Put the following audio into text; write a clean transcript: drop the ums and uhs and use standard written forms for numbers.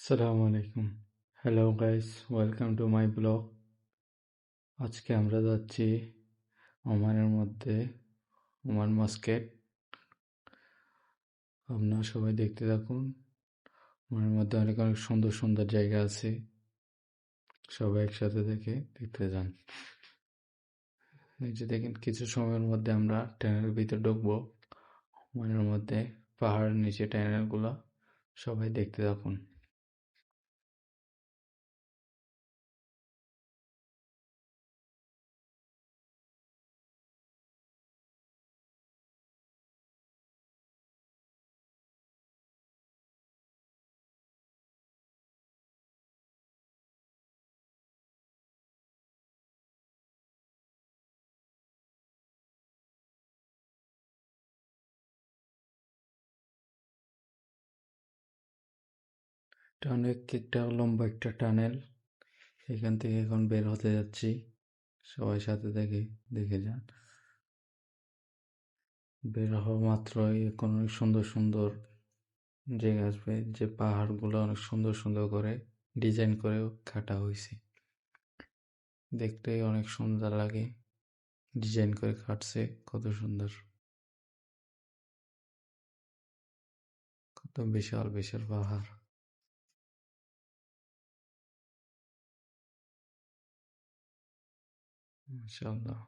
আসসালামু আলাইকুম। Hello guys, welcome to my blog. আজকে আমরা যাচ্ছি ওমানের মধ্যে, ওমান মাস্কেট। আপনারা সবাই দেখতে থাকুন। ওমানের মধ্যে অনেক অনেক সুন্দর সুন্দর জায়গা আছে, সবাই একসাথে দেখতে যান। এই যে দেখেন, কিছু সময়ের মধ্যে আমরা ট্যানেলের ভিতরে ঢুকবো। ওমানের মধ্যে পাহাড়ের নিচে ট্যানেলগুলো, সবাই দেখতে থাকুন। এটা অনেক একটা লম্বা একটা টানেল। এখান থেকে এখন বের হতে যাচ্ছি, সবাই সাথে দেখে যান। বের হওয়া মাত্রই এখন অনেক সুন্দর সুন্দর জায়গা আসবে, যে পাহাড়গুলো অনেক সুন্দর সুন্দর করে ডিজাইন করেও কাটা হয়েছে। দেখতেই অনেক সুন্দর লাগে, ডিজাইন করে কাটছে, কত সুন্দর, কত বিশাল বিশাল পাহাড়, মাশাআল্লাহ।